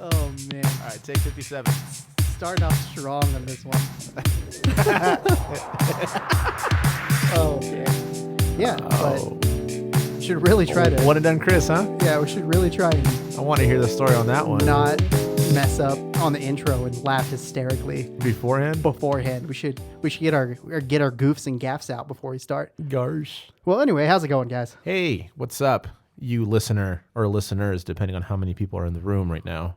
Oh man, All right, take 57. starting off strong on this one. Oh man, yeah, but should really try to. One and done, Chris, huh? Yeah, we should really try and I want to hear the story on that one. not mess up on the intro and laugh hysterically Beforehand? beforehand. We should get our goofs and gaffs out before we start. Gosh. Well, anyway, how's it going, guys? Hey, what's up, you listener or listeners, depending on how many people are in the room right now?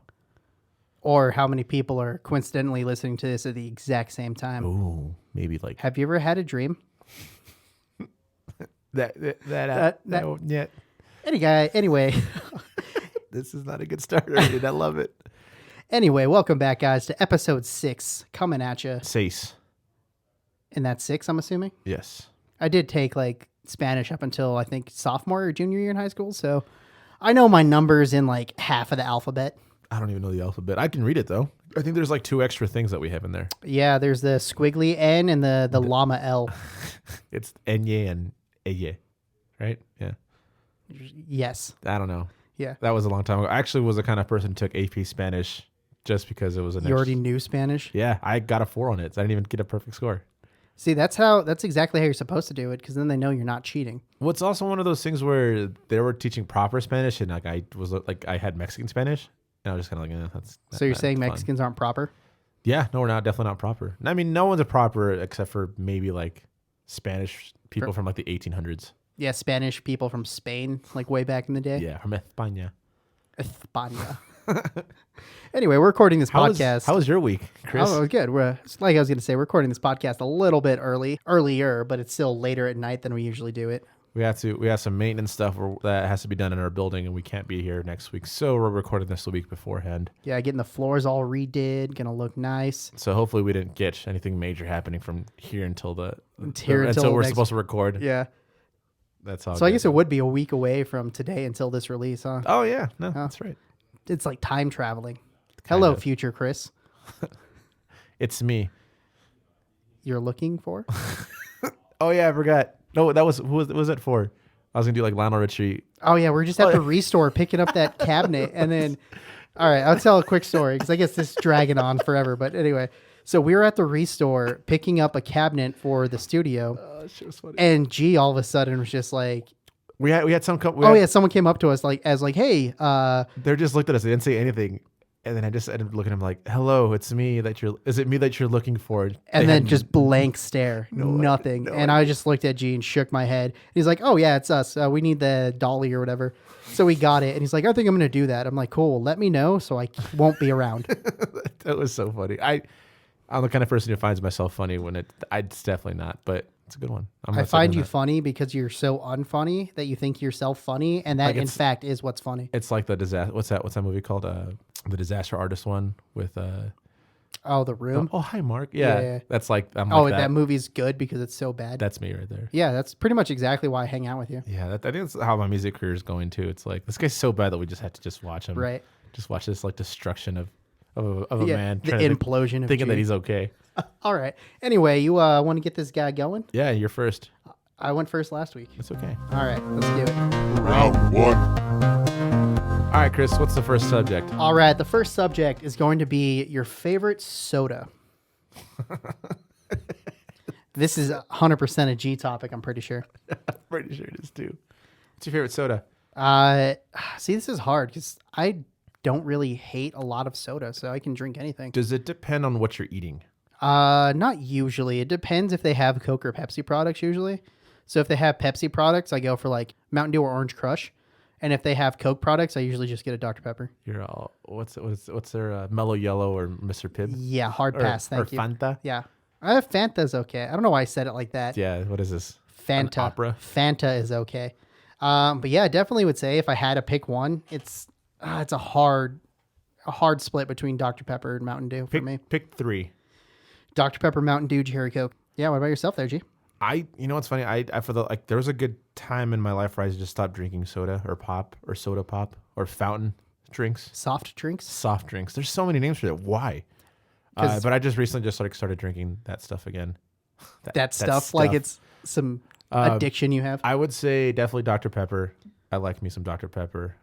Or how many people are coincidentally listening to this at the exact same time? Ooh, maybe like Have you ever had a dream? that yeah. Anyway, This is not a good start, dude. I love it. anyway, welcome back, guys, to episode 6 coming at you. Sace. And that's 6, I'm assuming. Yes. I did take like Spanish up until I think sophomore or junior year in high school, so I know my numbers in like half of the alphabet. I don't even know the alphabet. I can read it though. I think there's like 2 extra things that we have in there. Yeah, there's the squiggly N and the llama L. It's enye and eye, right? Yeah. Yes. I don't know. Yeah. That was a long time ago. I actually was the kind of person who took AP Spanish just because it was an You already knew Spanish? Yeah, I got a 4 on it. So I didn't even get a perfect score. See, that's exactly how you're supposed to do it, because then they know you're not cheating. Well, it's also one of those things where they were teaching proper Spanish, and like I had Mexican Spanish, and I was just kind of like, that's. So you're not saying fun. Mexicans aren't proper? Yeah, no, we're not. Definitely not proper. I mean, no one's a proper except for maybe like Spanish people from like the 1800s. Yeah, Spanish people from Spain, like way back in the day. Yeah, from España. España. Anyway, we're recording this podcast. How was your week, Chris? Oh, it was good. Like I was going to say, we're recording this podcast a little bit earlier, but it's still later at night than we usually do it. We have some maintenance stuff that has to be done in our building, and we can't be here next week, so we're recording this a week beforehand. Yeah, getting the floors all redid, gonna look nice. So hopefully we didn't get anything major happening from here until until we're next- supposed to record. Yeah. That's all. So I guess it would be a week away from today until this release, huh? Oh yeah, no, that's right. It's like time traveling. Hello, of. future Chris. It's me. You're looking for? Oh yeah, I forgot. No, who was that for? I was gonna do like Lionel Richie. Oh yeah, we're just at the restore picking up that cabinet, and then, all right, I'll tell a quick story because I guess this is dragging on forever. But anyway, so we were at the restore picking up a cabinet for the studio, Shit was funny. and G all of a sudden was just like, We had some. someone came up to us hey, They just looked at us. They didn't say anything, and then I just ended up looking at him like, "Hello, it's me Is it me that you're looking for?" and then just blank stare, nothing. And I just looked at G and shook my head. He's like, "Oh yeah, it's us. We need the dolly or whatever." So we got it, and he's like, "I think I'm gonna do that." I'm like, "Cool, let me know so I won't be around." That was so funny. I'm the kind of person who finds myself funny when it's definitely not, but it's a good one. I find you funny because you're so unfunny that you think yourself funny, and that Like in fact is what's funny. It's like the disaster. What's that movie called? The Disaster Artist one with Oh, The Room. Oh, hi Mark. Yeah, Yeah. that's like I'm like that movie's good because it's so bad. That's me right there. Yeah, that's pretty much exactly why I hang out with you. Yeah, I think that's how my music career is going too. It's like this guy's so bad that we just have to just watch him. Right. Just watch this like destruction of a man the trying to implosion of thinking that G. he's okay. All right. Anyway, you want to get this guy going? Yeah, you're first. I went first last week. It's okay. All right, let's do it. Round one. All right, Chris, what's the first subject? All right, the first subject is going to be your favorite soda. This is 100% a G topic, I'm pretty sure. I'm pretty sure it is too. What's your favorite soda? See, this is hard because I don't really hate a lot of soda, so I can drink anything. Does it depend on what you're eating? Not usually. It depends if they have Coke or Pepsi products usually. So if they have Pepsi products, I go for like Mountain Dew or Orange Crush. And if they have Coke products, I usually just get a Dr. Pepper. You're all what's their Mellow Yellow or Mr. Pibb? Yeah, hard pass. Thank you. Or Fanta? Yeah. Fanta's okay. I don't know why I said it like that. Yeah, what is this? Fanta. An opera? Fanta is okay. But yeah, I definitely would say if I had to pick one, it's a hard split between Dr. Pepper and Mountain Dew for me. Pick 3. Dr. Pepper, Mountain Dew, Cherry Coke. Yeah, what about yourself there, G? You know what's funny? I there was a good time in my life where I just stopped drinking soda or pop or soda pop or fountain drinks, Soft drinks? soft drinks. There's so many names for that. Why? But I just recently started drinking that stuff again. That stuff like it's some addiction you have. I would say definitely Dr. Pepper. I like me some Dr Pepper.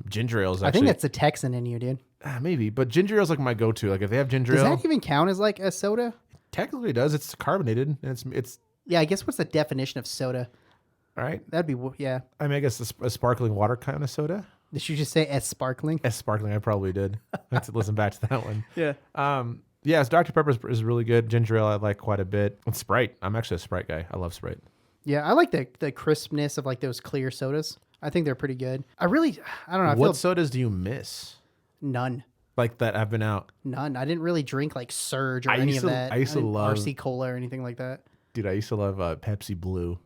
Ginger ale is I actually think that's the Texan in you, dude. maybe, but ginger ale is like my go-to. Like if they have ginger Does ale, that even count as like a soda? technically it does. It's carbonated and it's Yeah, I guess what's the definition of soda? all right. That'd be yeah. I mean, I guess a sparkling water kind of soda. Did you just say as sparkling? As sparkling, I probably did. I have to listen back to that one. Yeah. Yes, Dr Pepper is really good. Ginger ale I like quite a bit. And Sprite, I'm actually a Sprite guy. I love Sprite. Yeah, I like the crispness of like those clear sodas. I think they're pretty good. I don't know. I What feel sodas do you miss? none. Like that have been out, None. I didn't really drink like Surge or I any used of to- that. I used to didn't love- RC Cola or anything like that. dude. I used to love Pepsi Blue.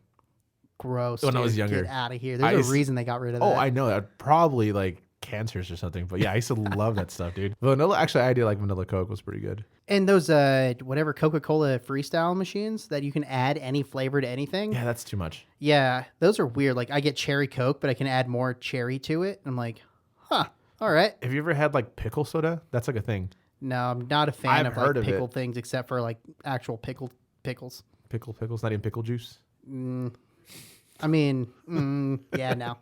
Gross. When I dude. was younger. Get out of here. I There's used- a reason they got rid of Oh, that. I know that probably like cancers or something. But yeah, I used to love that stuff, dude. Vanilla, actually, I did like vanilla Coke was pretty good. And those whatever Coca-Cola freestyle machines that you can add any flavor to anything. Yeah, that's too much. Yeah, those are weird. Like I get cherry Coke, but I can add more cherry to it. I'm like, huh. All right. Have you ever had like pickle soda? That's like a thing. No, I'm not a fan I've of heard like of it. pickled things except for like actual pickles. Pickles, not even pickle juice. I mean, yeah, no.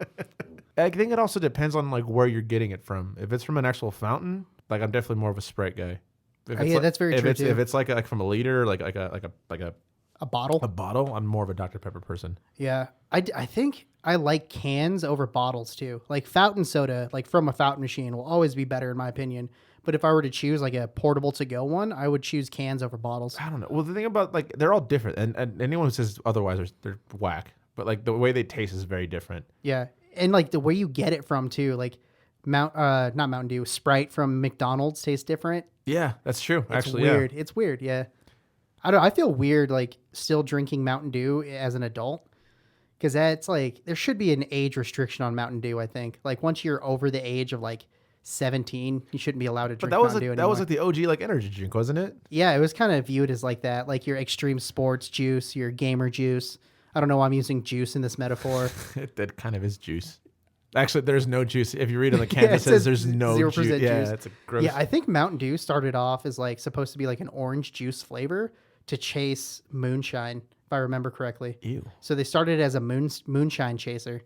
I think it also depends on like where you're getting it from. If it's from an actual fountain, like I'm definitely more of a Sprite guy. If Oh, it's yeah, that's very true, If too. it's like from a liter, like A bottle. a bottle, I'm more of a Dr Pepper person. Yeah, I think I like cans over bottles too. Like fountain soda, like from a fountain machine, will always be better in my opinion. But if I were to choose like a portable to go one, I would choose cans over bottles. I don't know. Well, the thing about like they're all different, and anyone who says otherwise, they're whack. But like the way they taste is very different. Yeah, and like the way you get it from too, like not Mountain Dew, Sprite from McDonald's tastes different. Yeah, that's true. It's Actually, weird. It's weird. Yeah, I feel weird like still drinking Mountain Dew as an adult. Because that's like, there should be an age restriction on Mountain Dew, I think. Like, once you're over the age of like 17, you shouldn't be allowed to But drink that was Mountain Dew like anymore. that was like the OG like energy drink, wasn't it? Yeah, it was kind of viewed as like that. Like your extreme sports juice, your gamer juice. I don't know why I'm using juice in this metaphor. That kind of is juice. Actually, there's no juice. If you read on the can, Yeah, it says there's no 0% juice. Yeah, juice. it's a gross. Yeah, I think Mountain Dew started off as like supposed to be like an orange juice flavor to chase moonshine, if I remember correctly. Ew. So they started as a moonshine chaser.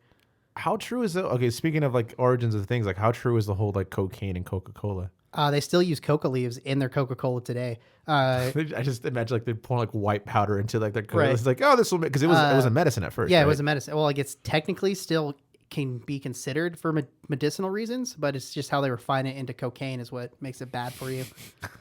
How true is it? Okay, speaking of like origins of things, like how true is the whole like cocaine and Coca-Cola? They still use coca leaves in their Coca-Cola today. I just imagine like they're pouring like white powder into like their Coca. Right. It's like, oh, this will make, because it was a medicine at first. Yeah, right? it was a medicine. Well, like it's technically still can be considered for medicinal reasons, but it's just how they refine it into cocaine is what makes it bad for you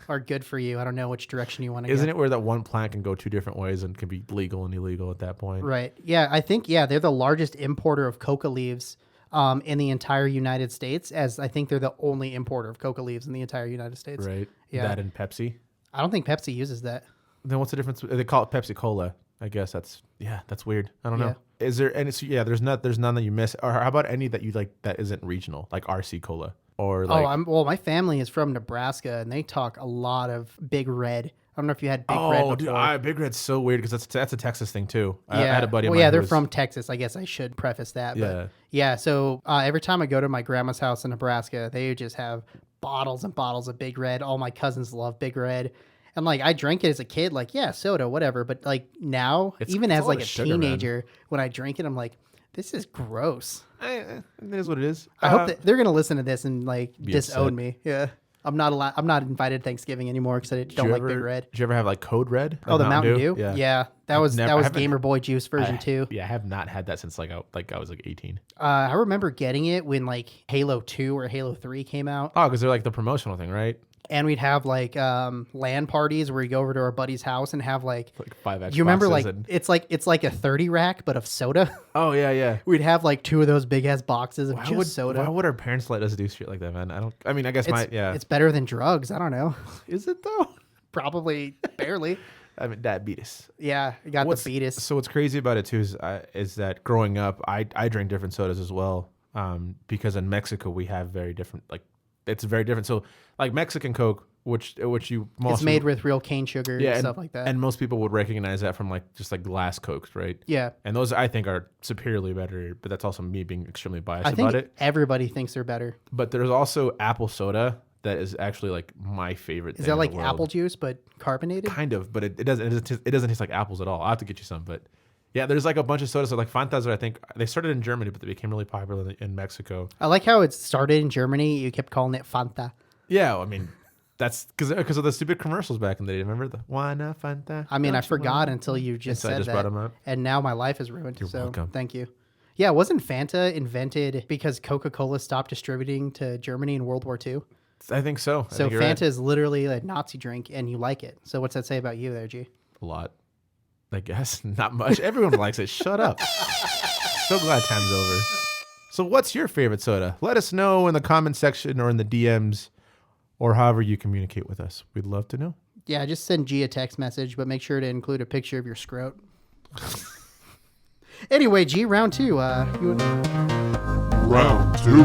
or good for you. I don't know which direction you want to go. Isn't it where that one plant can go two different ways and can be legal and illegal at that point? Right. Yeah, I think they're the largest importer of coca leaves in the entire United States, as I think they're the only importer of coca leaves in the entire United States. Right. Yeah. That and Pepsi. I don't think Pepsi uses that. Then what's the difference? They call it Pepsi Cola. I guess that's weird. I don't know. Is there any? So yeah, there's none that you miss. Or how about any that you like that isn't regional, like RC Cola or like? Well, my family is from Nebraska, and they talk a lot of Big Red. I don't know if you had Big Red before. Dude, Big Red's so weird because that's a Texas thing too. I had a buddy. Of Well, mine yeah, who they're was- from Texas. I guess I should preface that. But Yeah. yeah. So every time I go to my grandma's house in Nebraska, they just have bottles and bottles of Big Red. All my cousins love Big Red. And like I drank it as a kid, like yeah, soda, whatever. But like now, even it's as a lot like of a sugar, man. teenager, when I drink it, I'm like, this is gross. It is what it is. I hope that they're gonna listen to this and like Be disown upset. me. Yeah, I'm not allowed. I'm not invited to Thanksgiving anymore because I don't like Big Red. Did you ever have like Code Red? Oh, the Mountain Dew. Yeah, that was never- I haven't- Gamer Boy Juice version 2. Yeah, I have not had that since I was like 18. I remember getting it when like Halo 2 or Halo 3 came out, Oh, because they're like the promotional thing, right? and we'd have like LAN parties where we go over to our buddy's house and have like. Like 5 Xboxes. Do you remember like and- it's like a 30 rack but of soda? Oh yeah, yeah. We'd have like 2 of those big ass boxes of Why just would soda. Why would our parents let us do shit like that, man? I mean, I guess It's better than drugs. I don't know. Is it though? Probably barely. I mean, diabetes. Yeah, I got the beatus. So what's crazy about it too is that growing up, I drink different sodas as well. Because in Mexico we have very different, like it's very different. So like Mexican Coke, which you It's made with real cane sugar and stuff like that. and most people would recognize that from like just like glass Cokes, right? Yeah. And those I think are superiorly better, but that's also me being extremely biased I think about it. everybody thinks they're better. But there's also apple soda that is actually like my favorite. Is thing that in like the world. apple juice but carbonated? Kind of, but it doesn't taste like apples at all. I'll have to get you some, but Yeah, there's like a bunch of sodas. So like Fantas are, I think they started in Germany, but they became really popular in Mexico. I like how it started in Germany. You kept calling it Fanta. Yeah, I mean, that's because of the stupid commercials back in the day. Remember the Wana Fanta? I mean, Don't I you forgot wanna-" until you just So I said just that. brought 'em up. And now my life is ruined. You're so welcome. thank you. Yeah, wasn't Fanta invented because Coca-Cola stopped distributing to Germany in World War II? I think so. I So think you're Fanta right. is literally a Nazi drink, and you like it. So what's that say about you there, G? A lot. I guess not much. Everyone likes it. Shut up. So glad time's over. So what's your favorite soda? Let us know in the comment section or in the DMs or however you communicate with us. We'd love to know. Yeah, just send G a text message, but make sure to include a picture of your scrot. Anyway, G, round two. Round two.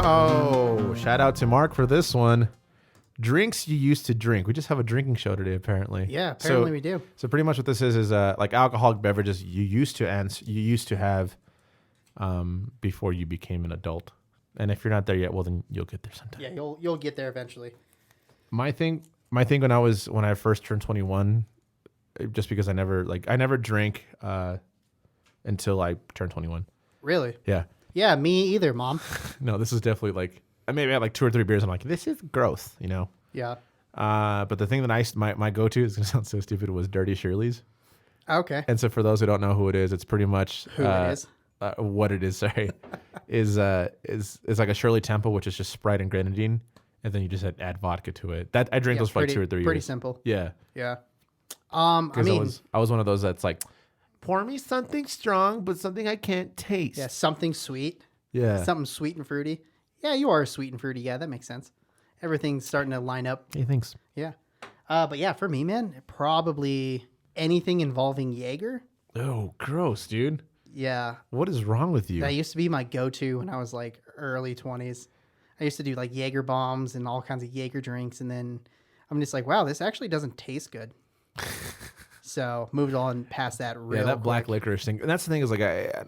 Oh, shout out to Mark for this one. Drinks you used to drink. We just have a drinking show today, apparently. Yeah, apparently we do. So pretty much what this is like alcoholic beverages you used to have before you became an adult. And if you're not there yet, well then you'll get there sometime. Yeah, you'll get there eventually. My thing when I first turned 21, just because I never drank until I turned 21. Really? Yeah. Yeah, me either, Mom. No, this is definitely like maybe I had like 2 or 3 beers. I'm like, this is gross, you know. Yeah. But the thing that my go-to is gonna sound so stupid was Dirty Shirley's. Okay. And so for those who don't know who it is, it's pretty much Who it is? What it is, sorry, is like a Shirley Temple, which is just Sprite and grenadine, and then you just add vodka to it. That I drank Yeah, those for like 2 or 3 years. Pretty simple. Yeah, Yeah. I because mean, I was one of those that's like, pour me something strong, but something I can't taste. yeah, something sweet. Yeah. Something sweet and fruity. Yeah, you are sweet and fruity. Yeah, that makes sense. Everything's starting to line up. Hey, thanks. Yeah. But yeah, for me, man, probably anything involving Jaeger. Oh, gross, dude. Yeah. What is wrong with you? That used to be my go-to when I was like early 20s. I used to do like Jaeger bombs and all kinds of Jaeger drinks. And then I'm just like, wow, this actually doesn't taste good. So moved on past that real Yeah, that black quick. licorice thing. And that's the thing is like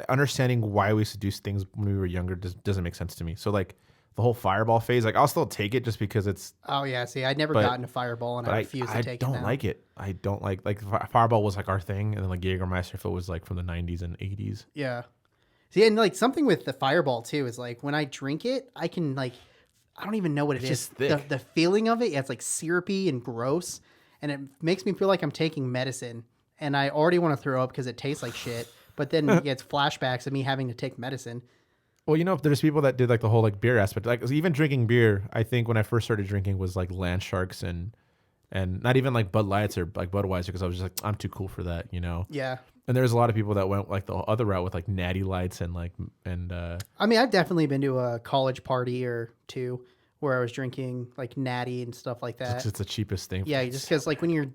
understanding why we used to do things when we were younger doesn't make sense to me. So like the whole Fireball phase, like I'll still take it just because it's. Oh yeah, see, I'd never But- gotten a Fireball and But I refuse to take it. don't now. like it. I don't like Fireball was like our thing, and then like Jägermeister if it was like from the 90s and 80s. Yeah. See, and like something with the Fireball too is like when I drink it, I can like, I don't even know what it It's is. just thick. The feeling of it, yeah, it's like syrupy and gross, and it makes me feel like I'm taking medicine, and I already want to throw up because it tastes like shit. But then it gets flashbacks of me having to take medicine. Well, you know, there's people that did like the whole like beer aspect. Like even drinking beer, I think when I first started drinking was like Land Sharks and not even like Bud Lights or like Budweiser because I was just like I'm too cool for that, you know. Yeah. And there's a lot of people that went like the other route with like Natty Lights and like I mean, I've definitely been to a college party or two where I was drinking like Natty and stuff like that. it's the cheapest thing. Yeah, just because like when you're,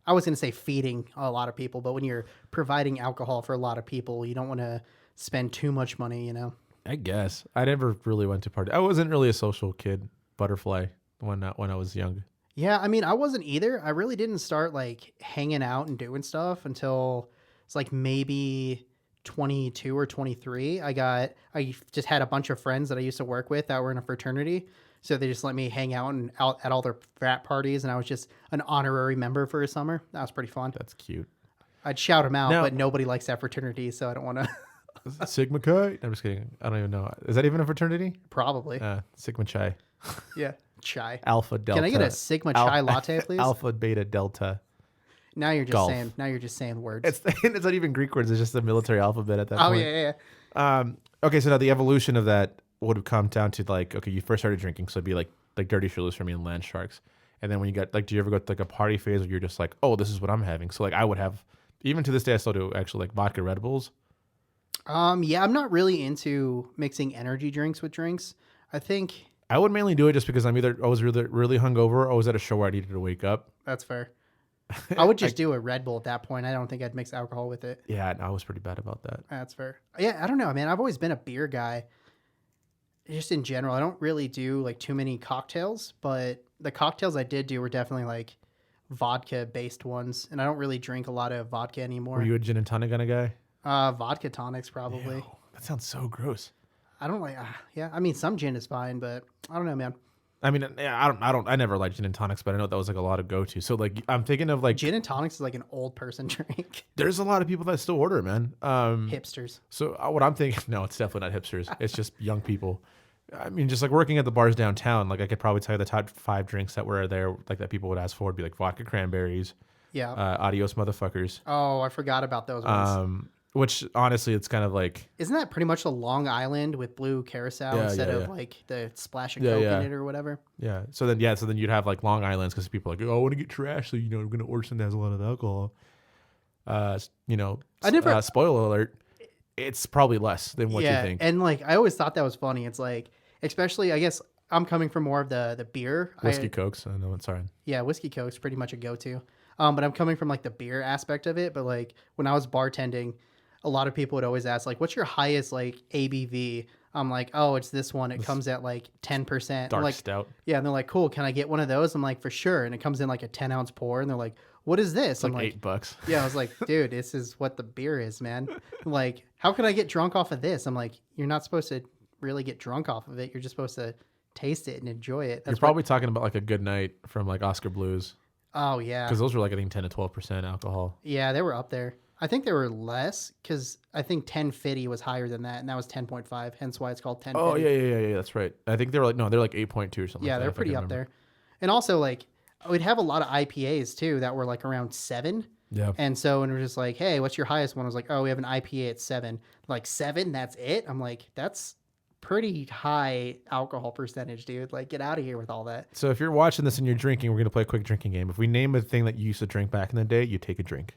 I was gonna say feeding a lot of people, but when you're providing alcohol for a lot of people, you don't want to spend too much money, you know. I guess I never really went to party. I wasn't really a social kid, butterfly when I was young. Yeah, I mean, I wasn't either. I really didn't start like hanging out and doing stuff until it's like maybe 22 or 23. I just had a bunch of friends that I used to work with that were in a fraternity. So they just let me hang out and out at all their frat parties. And I was just an honorary member for a summer. That was pretty fun. That's cute. I'd shout them out, Now- but nobody likes that fraternity. So I don't want to Sigma Chi. I'm just kidding. I don't even know. Is that even a fraternity? probably. Sigma Chi. Yeah. Chai. Alpha Delta. Can I get a Sigma chai latte, please? Alpha Beta Delta. Now you're just Golf. saying words. It's not even Greek words. It's just the military alphabet at that oh point. yeah. Okay, so now the evolution of that would have come down to like, okay, you first started drinking, so it'd be like Dirty Shirley's for me and Land Sharks. And then when you got like, do you ever go to like a party phase where you're just like, oh, this is what I'm having? So like I would have, even to this day, I still do actually like vodka Red Bulls. Yeah, I'm not really into mixing energy drinks with drinks. I think I would mainly do it just because I was really hungover or I was at a show where I needed to wake up. that's fair. I would just do a Red Bull at that point. I don't think I'd mix alcohol with it. Yeah, I was pretty bad about that. That's fair. Yeah, I don't know, man. I've always been a beer guy. Just in general, I don't really do like too many cocktails, but the cocktails I did do were definitely like vodka based ones, and I don't really drink a lot of vodka anymore. Were you a gin and tonic kind of guy? Vodka tonics probably. Ew, that sounds so gross. I don't like. Yeah, I mean some gin is fine, but I don't know, man. I mean, I never liked gin and tonics, but I know that was like a lot of go-to. So like, I'm thinking of like, Gin and tonics is like an old person drink. there's a lot of people that still order it, man. Hipsters. So what I'm thinking, no, it's definitely not hipsters. It's just young people. I mean, just like working at the bars downtown, like I could probably tell you the top 5 drinks that were there, like that people would ask for would be like vodka cranberries, Yeah. adios motherfuckers. Oh, I forgot about those ones. Which honestly, it's kind of like, Isn't that pretty much the Long Island with blue curacao Yeah, instead yeah, of yeah. like the splash of Yeah, Coke yeah. in it or whatever? yeah. So then you'd have like Long Islands because people are like, oh, I want to get trash, so you know, I'm gonna order something that has a lot of alcohol. I never- Spoiler alert, it's probably less than what you think. And like I always thought that was funny. It's like, especially I guess I'm coming from more of the beer. Whiskey Cokes, I know it's sorry. Yeah, whiskey Coke's pretty much a go-to. But I'm coming from like the beer aspect of it. But like when I was bartending, a lot of people would always ask like, "What's your highest like ABV?" I'm like, "Oh, it's this one. It comes at like 10%." Dark Like, stout. yeah, and they're like, "Cool, can I get one of those?" I'm like, "For sure." And it comes in like a 10-ounce pour, and they're like, "What is this?" It's I'm like like, $8. "Yeah." I was like, "Dude, this is what the beer is, man." Like, how can I get drunk off of this? I'm like, "You're not supposed to really get drunk off of it. You're just supposed to taste it and enjoy it." You're probably talking about like a Good Night from like Oscar Blues, Oh yeah. because those were like I think 10 to 12% alcohol. Yeah, they were up there. I think they were less because I think 1050 was higher than that, and that was 10.5. Hence why it's called 1050. Oh yeah. That's right. I think they were like they're like 8.2 or something. Yeah, like that, they're if I pretty can up remember. there. And also, like, we'd have a lot of IPAs too that were like around 7. Yeah. And so when we're just like, hey, what's your highest one? I was like, oh, we have an IPA at 7. Like 7, that's it. I'm like, that's pretty high alcohol percentage, dude. Like, get out of here with all that. So if you're watching this and you're drinking, we're gonna play a quick drinking game. If we name a thing that you used to drink back in the day, you take a drink.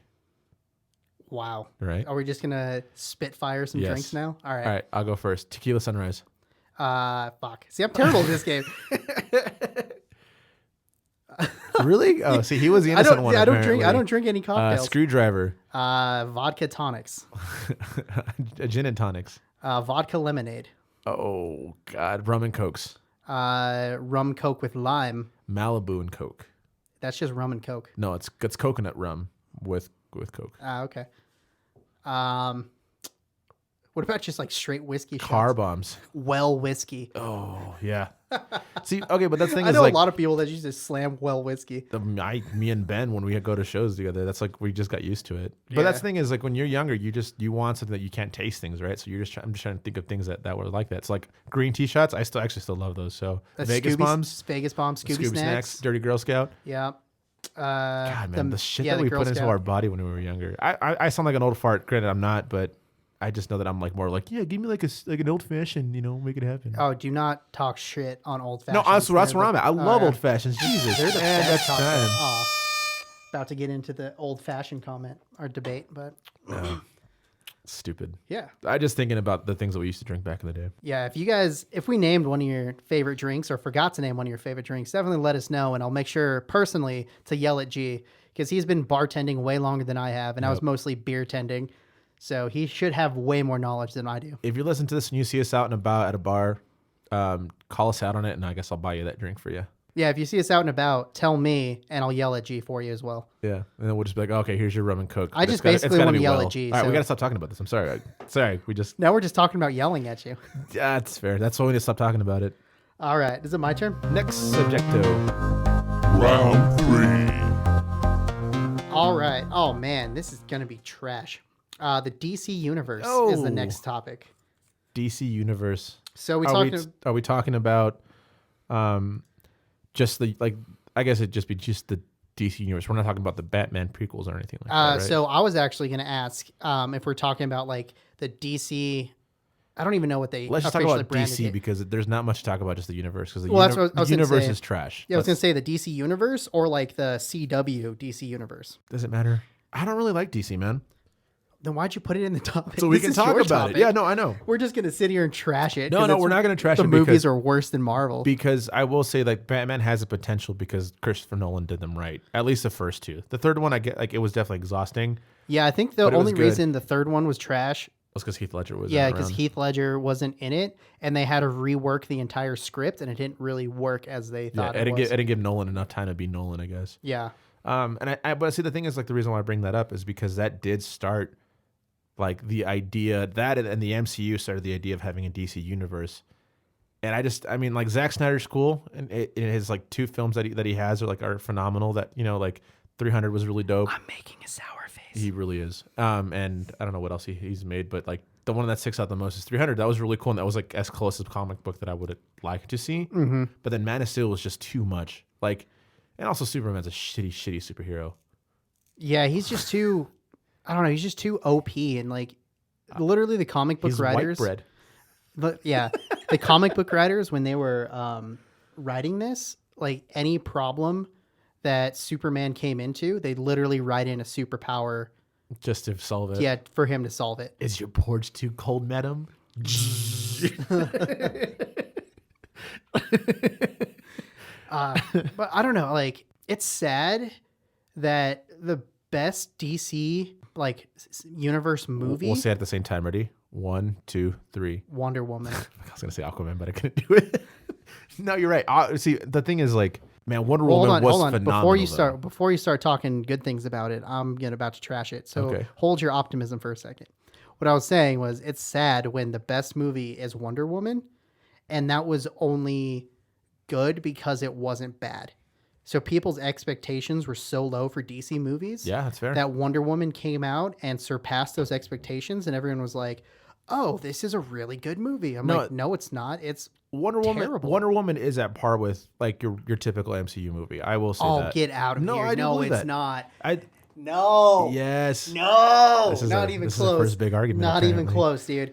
Wow. Right. Are we just gonna spitfire some Yes. drinks now? All right. All right, I'll go first. Tequila Sunrise. Fuck. See, I'm terrible at this game. Really? Oh, see, he was the I innocent don't. one. I don't drink. I apparently. don't drink any cocktails. Screwdriver. Vodka tonics. Gin and tonics. Vodka lemonade. Oh God, rum and cokes. Rum Coke with lime. Malibu and Coke. That's just rum and Coke. No, it's coconut rum with Coke. Okay. What about just like straight whiskey Car shots? bombs. Well whiskey. Oh yeah. See, okay, but that thing I is know like a lot of people that used to slam well whiskey. me and Ben when we go to shows together. That's like we just got used to it. But that's the thing is like when you're younger, you want something that you can't taste things, right? So I'm just trying to think of things that were like that. It's like green tea shots. I still love those. So Vegas bombs, Vegas bombs, Scooby, snacks. Dirty Girl Scout. Yeah. God, man, the shit that the we Girl put into Scout. our body when we were younger. I sound like an old fart. Granted, I'm not, but I just know that I'm like more like, yeah, give me like an old fashioned, make it happen. Oh, do not talk shit on old No, fashions. that's where I'm at. I love old fashions. Jesus, They're the man, best that's cocktail. time. Oh, about to get into the old fashioned comment or debate, but Stupid. yeah. I just thinking about the things that we used to drink back in the day. Yeah, if we named one of your favorite drinks or forgot to name one of your favorite drinks, definitely let us know, and I'll make sure personally to yell at G because he's been bartending way longer than I have, and I was mostly beer tending, so he should have way more knowledge than I do. If you listen to this and you see us out and about at a bar, call us out on it, and I guess I'll buy you that drink for you. Yeah, if you see us out and about, tell me, and I'll yell at G for you as well. Yeah, and then we'll just be like, okay, here's your rum and Coke. I just It's basically gotta wanna be yell at G, All right, we so- gotta stop talking about this. I'm sorry. We just Now we're just talking about yelling at you. that's fair. That's why we need to stop talking about it. All right, is it my turn? Next subjecto. Round 3. All right. Oh man, this is gonna be trash. The DC universe is the Oh. next topic. DC Universe. So we Are talking. we talking about just the I guess it'd just be just the DC Universe. We're not talking about the Batman prequels or anything like that, right? So I was actually going to ask if we're talking about like the DC. I don't even know what they Let's just talk officially about branded DC it. because there's not much to talk about just the universe because the, Well, that's what I the was gonna universe say. is trash. Yeah, I was going to say the DC universe or like the CW DC universe. Does it matter? I don't really like DC, man. Then why'd you put it in the topic? So we This can is talk your about topic. it. Yeah, no, I know. We're just going to sit here and trash it. No, 'cause no, it's- we're not gonna trash the it movies because- are worse than Marvel. Because I will say like Batman has a potential because Christopher Nolan did them right. At least the first two. The third one I get like it was definitely exhausting. Yeah, I think the But it was only good. reason the third one was trash. That's because Heath Ledger was Yeah, around. because Heath Ledger wasn't in it, and they had to rework the entire script, and it didn't really work as they Yeah, thought I it didn't was. give Nolan enough time to be Nolan, I guess. Yeah, And but see the thing is like the reason why I bring that up is because that did start like the idea that and the MCU started the idea of having a DC universe And I mean, like Zack Snyder's cool, and his like 2 films that he has are phenomenal. That like 300 was really dope. I'm making a sour face. He really is. And I don't know what else he's made, but like the one that sticks out the most is 300. That was really cool, and that was like as close as comic book that I would like to see. Mm-hmm. But then Man of Steel was just too much. Like, and also Superman's a shitty superhero. Yeah, he's just too. I don't know. He's just too OP, and like literally the comic book He's writers. white bread. The comic book writers when they were writing this, like any problem that Superman came into, they literally write in a superpower. Just to solve it. Yeah, for him to solve it. Is your porch too cold, madam? But I don't know. Like, it's sad that the best DC universe movie, We'll say it at the same time. Ready? 1, 2, 3. Wonder Woman. I was gonna say Aquaman, but I couldn't do it. No, you're right. See, the thing is, like, man, Wonder Woman was phenomenal. Before you start talking good things about it, I'm about to trash it. So Okay. hold your optimism for a second. What I was saying was, it's sad when the best movie is Wonder Woman, and that was only good because it wasn't bad. So people's expectations were so low for DC movies. Yeah, that's fair. That Wonder Woman came out and surpassed those expectations, and everyone was like, "Oh, this is a really good movie." I'm like, "No, it's not. It's Wonder Woman. terrible." Wonder Woman is at par with like your typical MCU movie. I will say that. Oh, get out of No, here! I do No, believe it's that. not. I No. yes. No. This is Not a- even this is the close. first big argument, Not even apparently. close, dude.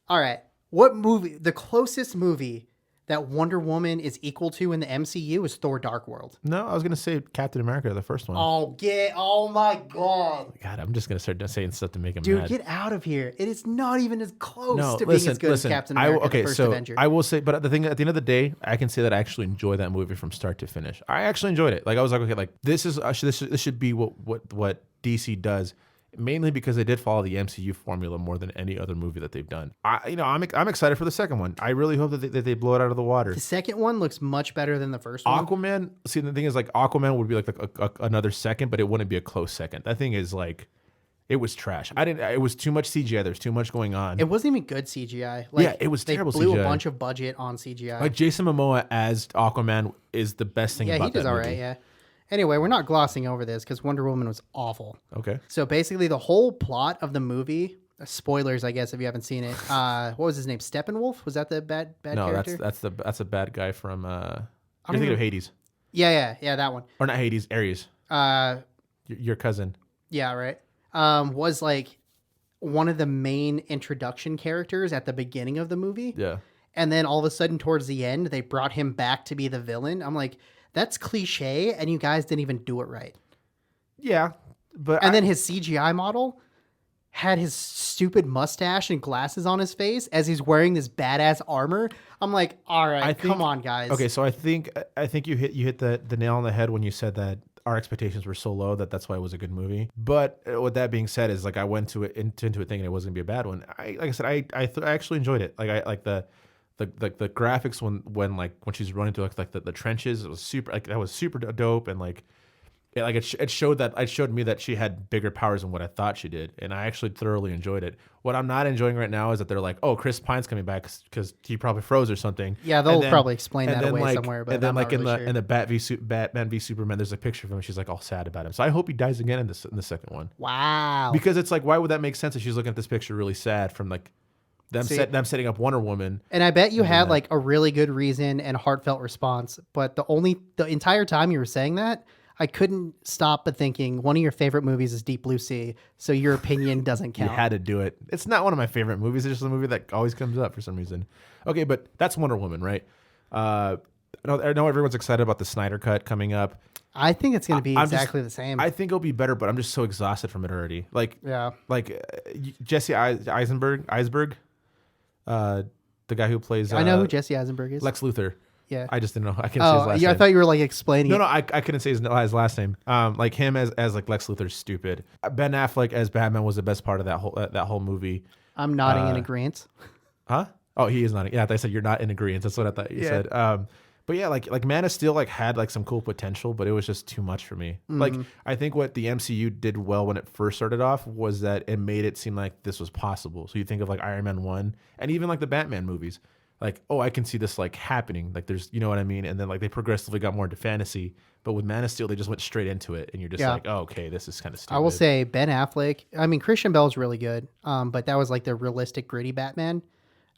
All right. What movie? The closest movie that Wonder Woman is equal to in the MCU is Thor: Dark World. No, I was gonna say Captain America, the first one. Oh my god. God, I'm just gonna start saying stuff to make him Dude, mad. get out of here. It is not even as close No, to listen, being as good listen. as Captain America, the first so Avenger. I will say, but the thing at the end of the day, I can say that I actually enjoyed that movie from start to finish. I actually enjoyed it. Like I was like, okay, like this should be what DC does. Mainly because they did follow the MCU formula more than any other movie that they've done. I'm excited for the second one. I really hope that they blow it out of the water. The second one looks much better than the first one. Aquaman. See, the thing is, like Aquaman would be like another second, but it wouldn't be a close second. That thing is like, it was trash. It was too much CGI. There's too much going on. It wasn't even good CGI. Yeah, it was terrible They blew CGI. a bunch of budget on CGI. Like Jason Momoa as Aquaman is the best thing Yeah, about he does that all movie. right. Yeah. Anyway, we're not glossing over this because Wonder Woman was awful. Okay. So basically, the whole plot of the movie, spoilers, I guess, if you haven't seen it. What was his name? Steppenwolf? Was that the bad No, character? that's a bad guy from. You're don't thinking know. of Hades, Yeah, that one. or not Hades? Ares, Uh, your cousin. yeah, right. Was like one of the main introduction characters at the beginning of the movie. Yeah. And then all of a sudden, towards the end, they brought him back to be the villain. I'm like, that's cliche, and you guys didn't even do it right. Yeah, but And then his CGI model had his stupid mustache and glasses on his face as he's wearing this badass armor. I'm like, all right, come on, guys. Okay, so I think you hit the nail on the head when you said that our expectations were so low that's why it was a good movie. But with that being said, is like I went into it thinking it wasn't gonna be a bad one. Like I said, I actually enjoyed it. Like I like the graphics when she's running through the trenches. It was super that was super dope, and it showed me that she had bigger powers than what I thought she did, and I actually thoroughly enjoyed it. What I'm not enjoying right now is that they're like, oh, Chris Pine's coming back because he probably froze or something. Yeah, they'll And then- probably explain and that then, away somewhere, but and then I'm not in really the sure. in the Batman v Superman, there's a picture of him. She's like all sad about him. So I hope he dies again in the second one, Wow. because it's like, why would that make sense if she's looking at this picture really sad from like them setting up Wonder Woman? And I bet you had like a really good reason and heartfelt response, but the entire time you were saying that, I couldn't stop but thinking one of your favorite movies is Deep Blue Sea, so your opinion doesn't You count. had to do it. It's not one of my favorite movies. It's just a movie that always comes up for some reason. Okay, but that's Wonder Woman, right? I know everyone's excited about the Snyder Cut coming up. I think it's going to be I'm just- exactly the same. I think it'll be better, but I'm just so exhausted from it already. Yeah. Jesse Eisenberg, the guy who plays. I know who Jesse Eisenberg is. Lex Luthor. Yeah. I just didn't know. I can't say his Oh, last yeah, I name. thought you were like explaining No, it. no, I couldn't say his last name. Like him as like Lex Luthor's stupid. Ben Affleck as Batman was the best part of that whole movie. I'm nodding in agreement. Huh? Oh, he is not. Yeah, I said you're not in agreement. That's what I thought you said. But yeah, like Man of Steel had like some cool potential, but it was just too much for me. Like I think what the MCU did well when it first started off was that it made it seem like this was possible. So you think of like Iron Man 1 and even like the Batman movies. like, oh, I can see this like happening. Like there's, you know what I mean? And then like they progressively got more into fantasy. But with Man of Steel, they just went straight into it. And you're just Yeah. like, oh, okay, this is kind of stupid. I will say Ben Affleck. I mean, Christian Bale's really good, but that was like the realistic, gritty Batman.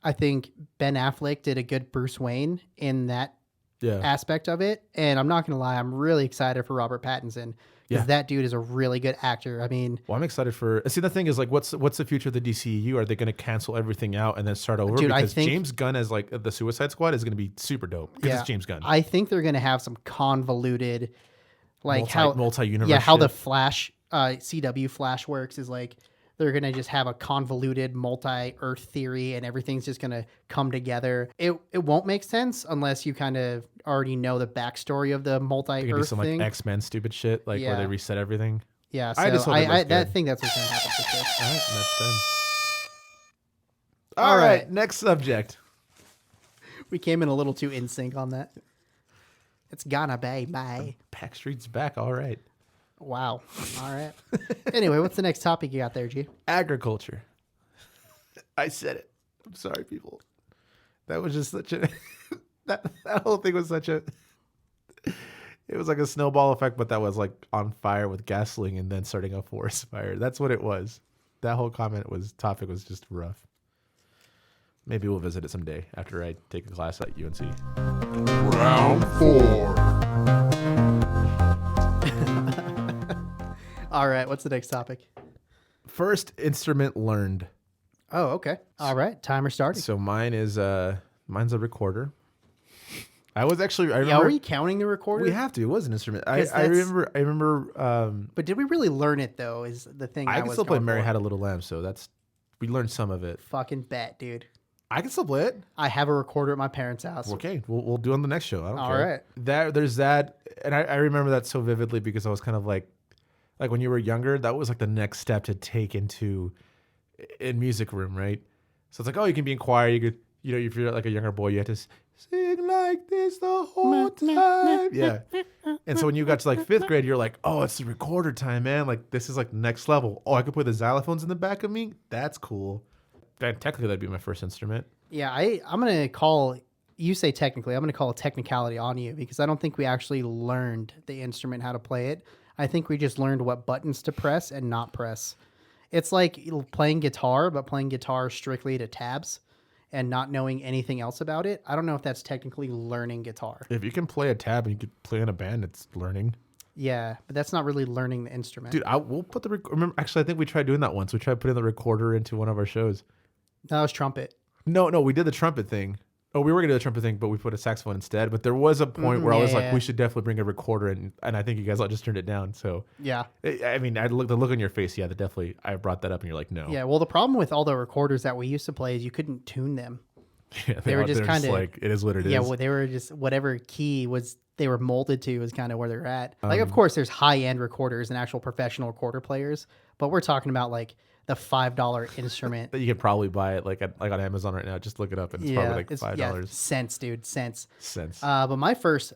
I think Ben Affleck did a good Bruce Wayne in that yeah. aspect of it. And I'm not going to lie, I'm really excited for Robert Pattinson because Yeah. that dude is a really good actor. I mean, Well, I'm excited for. See, the thing is, like, what's the future of the DCEU? Are they going to cancel everything out and then start over? Dude, I because think- James Gunn as like the Suicide Squad is going to be super dope because Yeah. it's James Gunn. I think they're going to have some convoluted, like multi-universe. yeah, how the shit. Flash, CW Flash works is like they're gonna just have a convoluted multi-Earth theory, and everything's just gonna come together. It won't make sense unless you kind of already know the backstory of the They're gonna do multi-Earth some thing. like X-Men stupid shit, like where Yeah. they reset everything. Yeah, so I just hope it looks good. think that's what's gonna happen for sure. All right, that's done. All All right, right. next subject. We came in a little too in sync on that. It's gonna be bye. Backstreet's back. All right. Wow. All right. Anyway, what's the next topic you got there, G? Agriculture. I said it. I'm sorry, people. That was just such a that whole thing was such a it was like a snowball effect, but that was like on fire with gasoline and then starting a forest fire. That's what it was. That whole topic was just rough. Maybe we'll visit it someday after I take a class at UNC. Round 4. All right. What's the next topic? First instrument learned. Oh, okay. All right. Timer started. So mine's a recorder. I Yeah, remember are we counting the recorder? we have to. It was an instrument. I 'Cause that's- remember But did we really learn it though? Is the thing I I can was still play going Mary for. Had a Little Lamb, so we learned some of it. Fucking bet, dude. I can still play it. I have a recorder at my parents' house. Okay, we'll do it on the next show. I don't All care. right. There's that, and I remember that so vividly because I was kind of like when you were younger, that was like the next step to take in music room, right? So it's like, oh, you can be in choir. You could, if you're like a younger boy, you have to sing like this the whole time. Yeah. And so when you got to like 5th grade, you're like, oh, it's the recorder time, man. Like this is like next level. Oh, I could put the xylophones in the back of me. That's cool. Technically, that'd be my first instrument. Yeah, I'm gonna call. You say technically. I'm gonna call a technicality on you because I don't think we actually learned the instrument how to play it. I think we just learned what buttons to press and not press. It's like playing guitar, but playing guitar strictly to tabs and not knowing anything else about it. I don't know if that's technically learning guitar. If you can play a tab and you could play in a band, it's learning. Yeah, but that's not really learning the instrument. Dude, we'll put remember, actually, I think we tried doing that once. We tried putting the recorder into one of our shows. That was trumpet. No, we did the trumpet thing. Oh, we were going to do the trumpet thing, but we put a saxophone instead. But there was a point where I was like, yeah. we should definitely bring a recorder in. And I think you guys all just turned it down. So, Yeah. I mean, the look on your face. Yeah, I brought that up and you're like, no. Yeah, well, the problem with all the recorders that we used to play is you couldn't tune them. Yeah, They were just they're kinda- like, it is what it is. Yeah, well, they were just whatever key was they were molded to is kind of where they're at. Like, of course, there's high end recorders and actual professional recorder players, but we're talking about like the $5 instrument. That you can probably buy it like on Amazon right now. Just look it up and it's probably like $5. Cents, dude, cents. Cents. But my first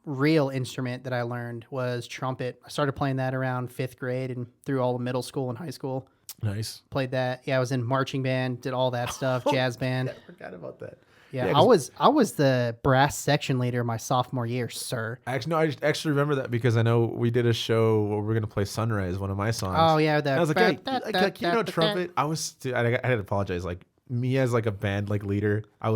real instrument that I learned was trumpet. I started playing that around 5th grade and through all of middle school and high school. Nice. Played that. Yeah, I was in marching band, did all that stuff, jazz band. I forgot about that. Yeah, Yeah, I was the brass section leader my sophomore year, sir. Actually, no, I just actually remember that because I know we did a show where we were gonna play "Sunrise," one of my songs. Oh yeah, And I was like, hey, trumpet. I was, dude, I had to apologize. Like me as like a band like leader, I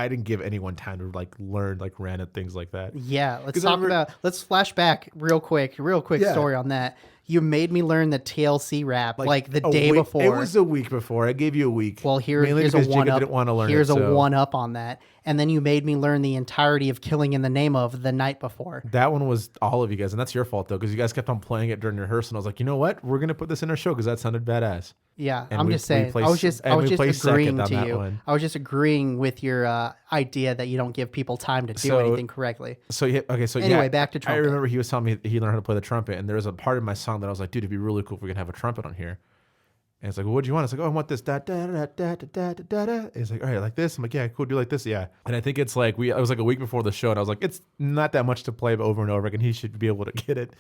didn't give anyone time to like learn like random things like that. Yeah, let's 'Cause I talk remember- about. Let's flash back real quick Yeah. story on that. You made me learn the TLC rap like the a day week- before. It was a week before. I gave you a week. Well, Mainly here's a because Jacob one up. didn't want to learn Here's it, a so- one up on that, and then you made me learn the entirety of "Killing in the Name of" the night before. That one was all of you guys, and that's your fault though, because you guys kept on playing it during rehearsal. And I was like, you know what? We're gonna put this in our show because that sounded badass. Yeah, And I'm we- just we saying. placed- I was just and we placed second agreeing on to that you. one. I was just agreeing with your idea that you don't give people time to do So- anything correctly. So Anyway, back to I trumpet. remember he was telling me he learned how to play the trumpet, and there was a part of my song that I was like, dude, it'd be really cool if we could have a trumpet on here. And it's like, well, what do you want? It's like, oh, I want this da da da da da da da da da. And he's like, all right, like this. I'm like, yeah, cool, do like this, yeah. And I think it's like it was like a week before the show, and I was like, it's not that much to play over and over again. He should be able to get it.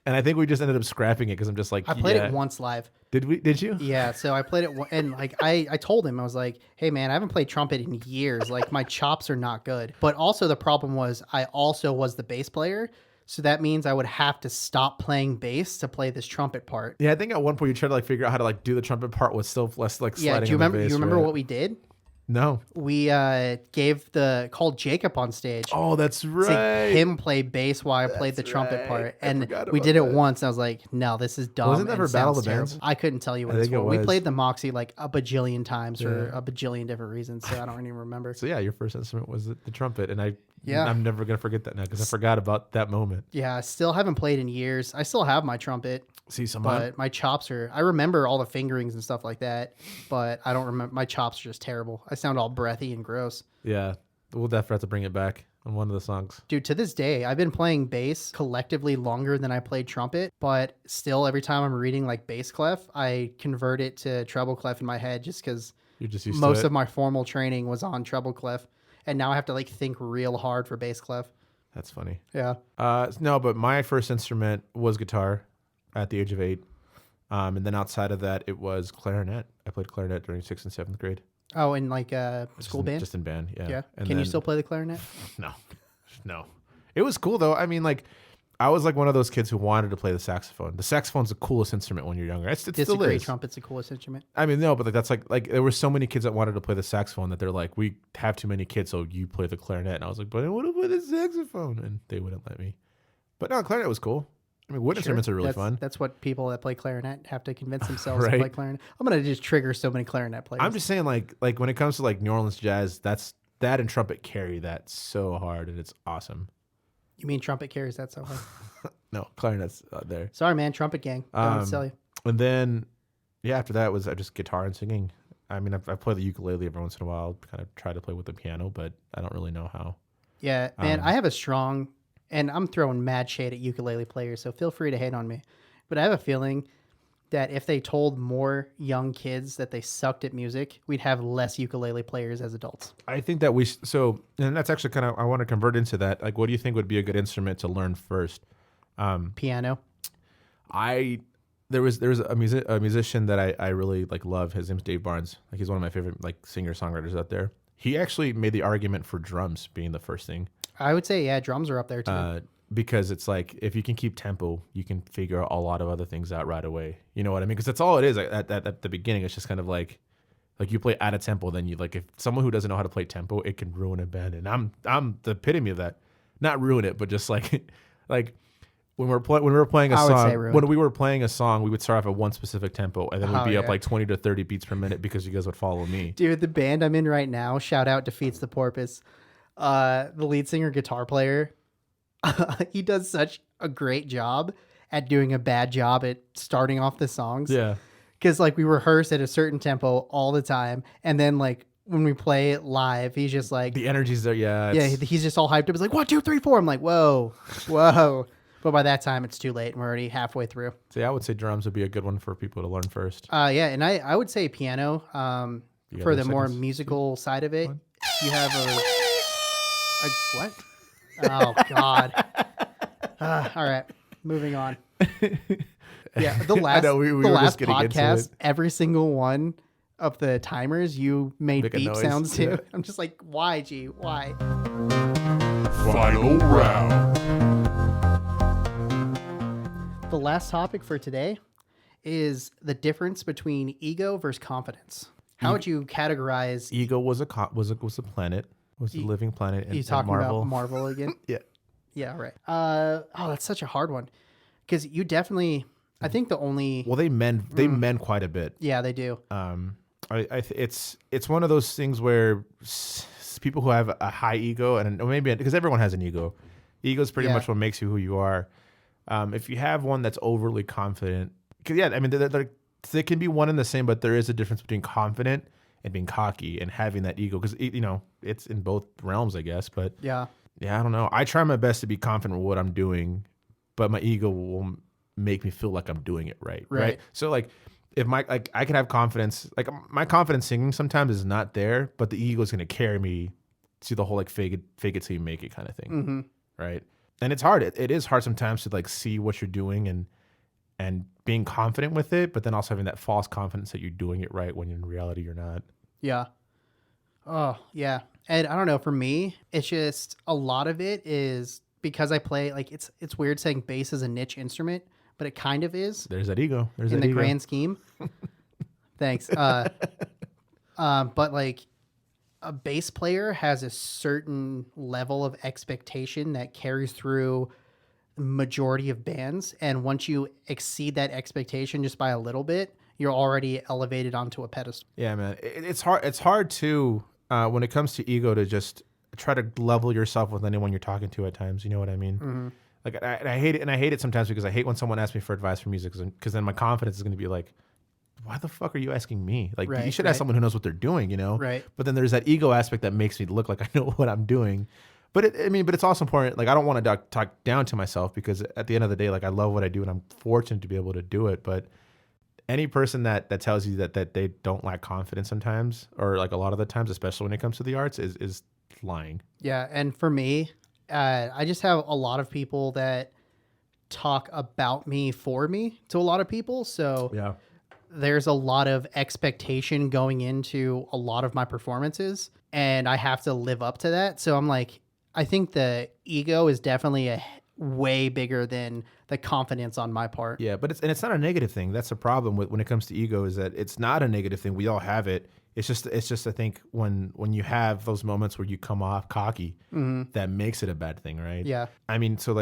And I think we just ended up scrapping it because I'm just like, I played yeah. it once live. Did we? Did you? Yeah, so I played it, and like I told him, I was like, hey man, I haven't played trumpet in years. Like my chops are not good. But also the problem was I also was the bass player. So that means I would have to stop playing bass to play this trumpet part. Yeah, I think at one point you tried to like figure out how to like do the trumpet part with still less like sliding. Yeah, do you on the remember? bass, You remember right? what we did? No. We called Jacob on stage. Oh, that's To right. him play bass while I played the trumpet right. part, I and forgot we about did it that. once. And I was like, "No, this is dumb." Wasn't that and for Battle of sounds the Bands? terrible. I couldn't tell you what I it's think it for. We was. played the Moxie like a bajillion times for Yeah. a bajillion different reasons, so I don't even remember. So yeah, your first instrument was the trumpet, and Yeah. I'm never gonna forget that now because I forgot about that moment. Yeah, I still haven't played in years. I still have my trumpet, See, some but my chops are. I remember all the fingerings and stuff like that, but I don't remember. My chops are just terrible. I sound all breathy and gross. yeah, we'll definitely have to bring it back on one of the songs. Dude, to this day, I've been playing bass collectively longer than I played trumpet, but still, every time I'm reading like bass clef, I convert it to treble clef in my head just because You're just used most to it. of my formal training was on treble clef, and now I have to like think real hard for bass clef. That's funny. Yeah. No, but my first instrument was guitar at the age of 8. And then outside of that, it was clarinet. I played clarinet during 6th and 7th grade. Oh, and like school band. Just in band, yeah. Yeah. And Can you then- still play the clarinet? No. It was cool though. I mean, like, I was like one of those kids who wanted to play the saxophone. The saxophone's the coolest instrument when you're younger. It still Disagree. is. Trumpet's the coolest instrument. I mean, no, but like that's like there were so many kids that wanted to play the saxophone that they're like, we have too many kids, so you play the clarinet. And I was like, but I want to play the saxophone, and they wouldn't let me. But no, clarinet was cool. I mean, wood instruments are really fun. That's what people that play clarinet have to convince themselves to Right. play clarinet. I'm gonna just trigger so many clarinet players. I'm just saying, like when it comes to like New Orleans jazz, that and trumpet carry that so hard, and it's awesome. You mean trumpet carries that so hard? No, clarinet's there. Sorry, man. Trumpet gang. Don't sell you. And then, yeah, after that was just guitar and singing. I mean, I play the ukulele every once in a while. Kind of try to play with the piano, but I don't really know how. Yeah, man. I have a strong, and I'm throwing mad shade at ukulele players, so feel free to hate on me. But I have a feeling that if they told more young kids that they sucked at music, we'd have less ukulele players as adults. I think that and that's actually kind of I want to convert into that. Like, what do you think would be a good instrument to learn first? Piano. There was a musician that I really like love. His name's Dave Barnes. Like, he's one of my favorite like singer songwriters out there. He actually made the argument for drums being the first thing. I would say, yeah, drums are up there too. Because it's like if you can keep tempo, you can figure out a lot of other things out right away. You know what I mean? Because that's all it is. At the beginning, it's just kind of like you play out of tempo, then you like if someone who doesn't know how to play tempo, it can ruin a band. And I'm the epitome of that. Not ruin it, but just like like when we were playing a I would say song. ruined. When we were playing a song, we would start off at one specific tempo, and then we'd Oh, be up yeah. like 20 to 30 beats per minute because you guys would follow me. Dude, the band I'm in right now, shout out Defeats the Porpoise. The lead singer, guitar player, he does such a great job at doing a bad job at starting off the songs. Yeah. Because like we rehearse at a certain tempo all the time, and then like when we play it live, he's just like, The energy's there. Yeah. yeah, it's- he's just all hyped up. He's like 1, 2, 3, 4. I'm like, whoa. But by that time, it's too late, and we're already halfway through. So yeah, I would say drums would be a good one for people to learn first. Yeah, and I would say piano. You got For the those more seconds? musical side of it, you have a what? Oh God! All right, moving on. Yeah, the last know, we the were last just getting into podcast, it. every single one of the timers, you made Make a beep noise, sounds too. yeah. I'm just like, why, G? Why? Final round. The last topic for today is the difference between ego versus confidence. How would you categorize? Ego was a planet, was a living planet. You in talking Marvel. about Marvel again? Yeah. Yeah, right. Oh, that's such a hard one because you definitely. I think the only. Well, they mend quite a bit. Yeah, they do. It's one of those things where people who have a high ego and or maybe because everyone has an ego. Ego is pretty Yeah. much what makes you who you are. If you have one that's overly confident, because yeah, I mean they can be one and the same, but there is a difference between confident and being cocky and having that ego because it's in both realms, I guess. But Yeah. yeah, I don't know. I try my best to be confident with what I'm doing, but my ego will make me feel like I'm doing it right. Right. So like if I can have confidence, like my confidence singing sometimes is not there, but the ego is going to carry me to the whole like fake it till you make it kind of thing. Mm-hmm. Right. and it's hard. It is hard sometimes to like see what you're doing and being confident with it, but then also having that false confidence that you're doing it right when in reality you're not. Yeah. Oh, yeah. And I don't know, for me, it's just a lot of it is because I play like it's weird saying bass is a niche instrument, but it kind of is There's that ego. There's in that the ego. grand scheme. Thanks. But like a bass player has a certain level of expectation that carries through the majority of bands, and once you exceed that expectation just by a little bit, you're already elevated onto a pedestal. Yeah, man. It's hard. It's hard to when it comes to ego to just try to level yourself with anyone you're talking to at times. You know what I mean? Mm-hmm. Like I hate it, and I hate it sometimes because I hate when someone asks me for advice for music because then my confidence is going to be like, why the fuck are you asking me? Like you Right, should ask right. someone who knows what they're doing, you know? Right. But then there's that ego aspect that makes me look like I know what I'm doing. But but it's also important. Like I don't want to talk down to myself because at the end of the day, like I love what I do and I'm fortunate to be able to do it. But any person that tells you that they don't lack confidence sometimes, or like a lot of the times, especially when it comes to the arts, is lying. Yeah, and for me, I just have a lot of people that talk about me for me to a lot of people. So Yeah. there's a lot of expectation going into a lot of my performances, and I have to live up to that. So I'm like, I think the ego is definitely a way bigger than the confidence on my part. Yeah, but it's not a negative thing. That's the problem with when it comes to ego is that it's not a negative thing. We all have it. It's just I think when you have those moments where you come off cocky, that makes it a bad thing, right? Yeah. I mean, so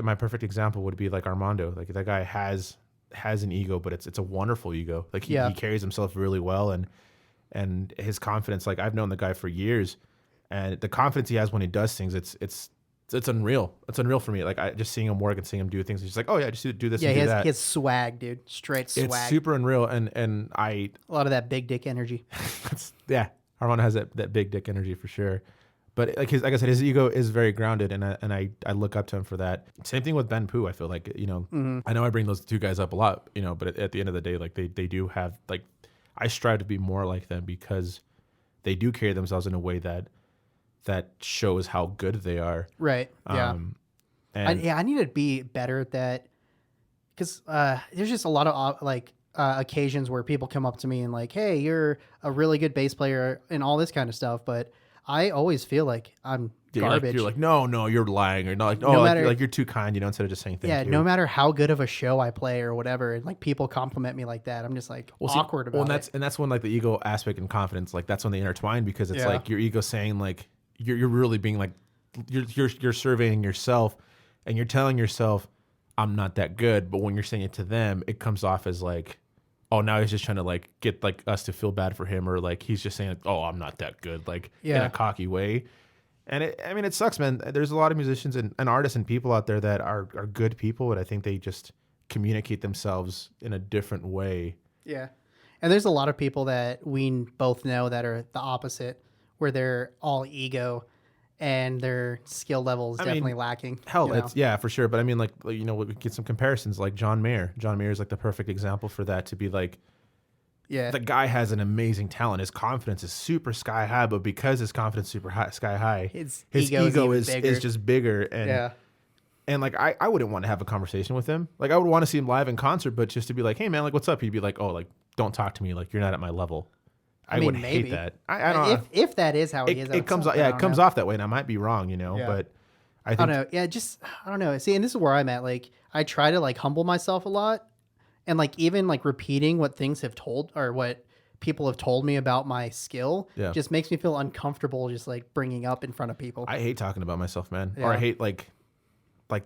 my perfect example would be like Armando. Like that guy has an ego, but it's a wonderful ego. Like he carries himself really well and his confidence. Like I've known the guy for years, and the confidence he has when he does things, it's unreal. It's unreal for me. Like I just seeing him work and seeing him do things. He's just like, oh yeah, just do this. Yeah, and he do that. has swag, dude. Straight swag. It's super unreal, and I A lot of that big dick energy. yeah, Armando has that big dick energy for sure. But like I said, his ego is very grounded, and I look up to him for that. Same thing with Ben Poo. I feel like I know I bring those two guys up a lot, but at the end of the day, like they do have like I strive to be more like them because they do carry themselves in a way that shows how good they are. Right. Yeah. And I need to be better at that because there's just a lot of occasions where people come up to me and like, hey, you're a really good bass player and all this kind of stuff, but I always feel like I'm garbage. You're like, no, you're lying, or not like, No matter- like you're too kind, instead of just saying thank yeah, you. no matter how good of a show I play or whatever, and like people compliment me like that, I'm just like See, awkward about and it. that's when like the ego aspect and confidence, like that's when they intertwine because it's Yeah. like your ego saying like you're really being like you're surveying yourself and you're telling yourself I'm not that good, but when you're saying it to them, it comes off as like, oh, now he's just trying to like get like us to feel bad for him, or like he's just saying like, oh, I'm not that good, like in Yeah. a cocky way. And it sucks, man. There's a lot of musicians and artists and people out there that are good people, but I think they just communicate themselves in a different way. Yeah. And there's a lot of people that we both know that are the opposite, where they're all ego and their skill level is definitely lacking. Hell, you know? it's yeah, for sure. But I mean, like we get some comparisons, like John Mayer. John Mayer is like the perfect example for that. To be like, Yeah. the guy has an amazing talent. His confidence is super sky high, but because his confidence is super high, sky high, His his ego ego is is even bigger. just bigger. And Yeah. and like I wouldn't want to have a conversation with him. Like I would want to see him live in concert, but just to be like, hey man, like what's up? He'd be like, oh, like don't talk to me. Like you're not at my level. I mean, would maybe. hate that. I don't know. If that is how he is, It comes off, I it don't comes know. off that way, and I might be wrong, Yeah. but I I think don't know. Yeah, I don't know. See, and this is where I'm at. Like, I try to like humble myself a lot, and like even like repeating what things have told or what people have told me about my skill Yeah. just makes me feel uncomfortable. Just like bringing up in front of people. I hate talking about myself, man. Yeah. Or I hate like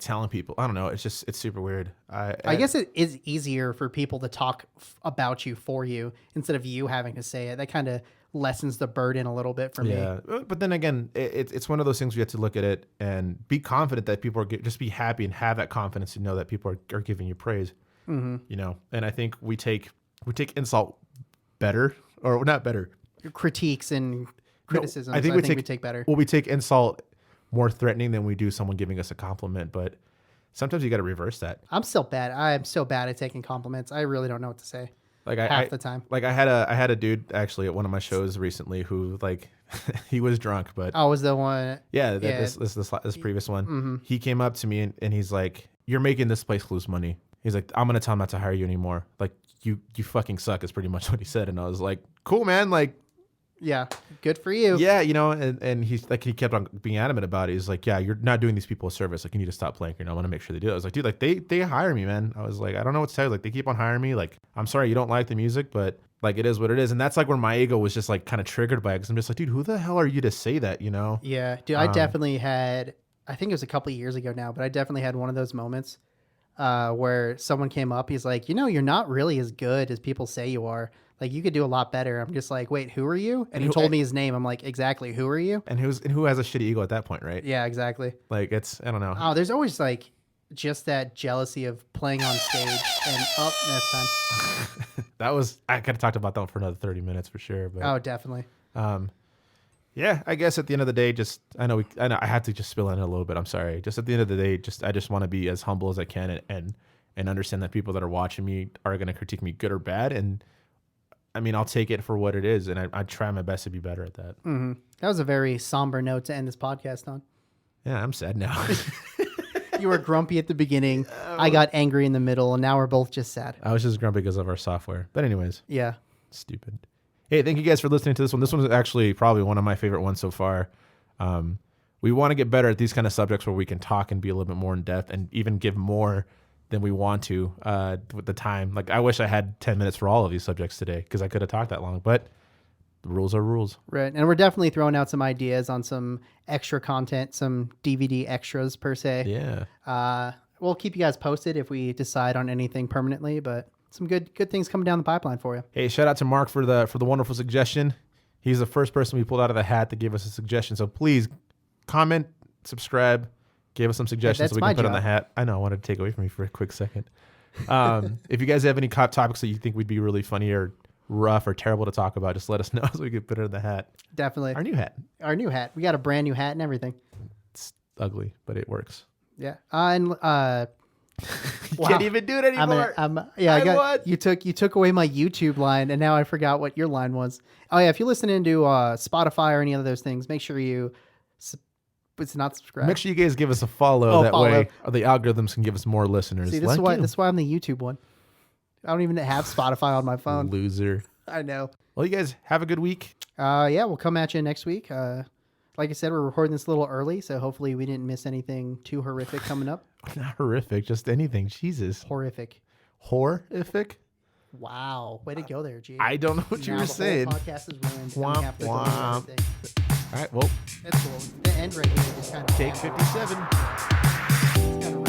telling people. I don't know. It's super weird. I guess it is easier for people to talk about you for you instead of you having to say it. That kind of lessens the burden a little bit for me. Yeah, but then again, it's one of those things where you have to look at it and be confident that people are just be happy and have that confidence to know that people are giving you praise. Mm-hmm. And I think we take insult better, or not better. Critiques and criticisms. I think we take better. Well, we take insult more threatening than we do someone giving us a compliment, but sometimes you got to reverse that. I'm still bad. I'm so bad at taking compliments. I really don't know what to say. Like half the time. Like I had a dude actually at one of my shows recently who like he was drunk, but Oh, was the one? yeah, Yeah. This previous one. He came up to me and he's like, "You're making this place lose money." He's like, "I'm gonna tell him not to hire you anymore. Like you fucking suck." Is pretty much what he said, and I was like, "Cool, man." Like, Yeah, good for you. yeah, you know, and he's like, he kept on being adamant about it. He's like, "Yeah, you're not doing these people a service. Like, you need to stop playing. You know, I want to make sure they do it." I was like, "Dude, like they hire me, man." I was like, "I don't know what to tell you. Like, they keep on hiring me. Like, I'm sorry you don't like the music, but like it is what it is." And that's like where my ego was just like kind of triggered by it, because I'm just like, dude, who the hell are you to say that? You know? Yeah, dude, I definitely had. I think it was a couple of years ago now, but I definitely had one of those moments where someone came up. He's like, you're not really as good as people say you are. Like, you could do a lot better. I'm just like, wait, who are you? And he told me his name. I'm like, exactly, who are you? And who has a shitty ego at that point, right? Yeah, exactly. Like, it's, I don't know. Oh, there's always like just that jealousy of playing on stage and up next time. That was, I could have talked about that for another 30 minutes for sure. But Oh, definitely. yeah, I guess at the end of the day, just I know I had to just spill in a little bit. I'm sorry. Just at the end of the day, I just want to be as humble as I can and understand that people that are watching me are going to critique me good or bad. And I mean, I'll take it for what it is, and I try my best to be better at that. Mm-hmm. That was a very somber note to end this podcast on. Yeah, I'm sad now. You were grumpy at the beginning. I got angry in the middle, and now we're both just sad. I was just grumpy because of our software. But anyways, Yeah. stupid. Hey, thank you guys for listening to this one. This one's actually probably one of my favorite ones so far. We want to get better at these kind of subjects where we can talk and be a little bit more in depth and even give more than we want to with the time. Like, I wish I had 10 minutes for all of these subjects today because I could have talked that long, but the rules are rules. Right. And we're definitely throwing out some ideas on some extra content, some DVD extras per se. Yeah. We'll keep you guys posted if we decide on anything permanently, but some good things coming down the pipeline for you. Hey, shout out to Mark for the wonderful suggestion. He's the first person we pulled out of the hat to give us a suggestion. So please comment, subscribe, give us some suggestions that's so we can my put on the job. hat. I know, I wanted to take away from you for a quick second. If you guys have any topics that you think would be really funny or rough or terrible to talk about, just let us know so we can put it in the hat. Definitely. Our new hat. Our new hat. We got a brand new hat and everything. It's ugly, but it works. Yeah. You can't even do it anymore. You took away my YouTube line, and now I forgot what your line was. Oh yeah, if you listen into Spotify or any of those things, make sure you it's not subscribe. Make sure you guys give us a follow. Oh, that follow. way the algorithms can give us more listeners. See, this is why I'm the YouTube one. I don't even have Spotify on my phone. Loser. I know. Well, you guys have a good week. Yeah, we'll come at you next week. Like I said, we're recording this a little early, so hopefully we didn't miss anything too horrific coming up. Not horrific, just anything. Jesus. Horrific. Horrific? Wow. Way to go there, G. I don't know what you Now were the whole saying. podcast is ruined. and we Womp, have to go over womp. everything. All right, well, That's cool. The end right here just kind of take 57. It's kind of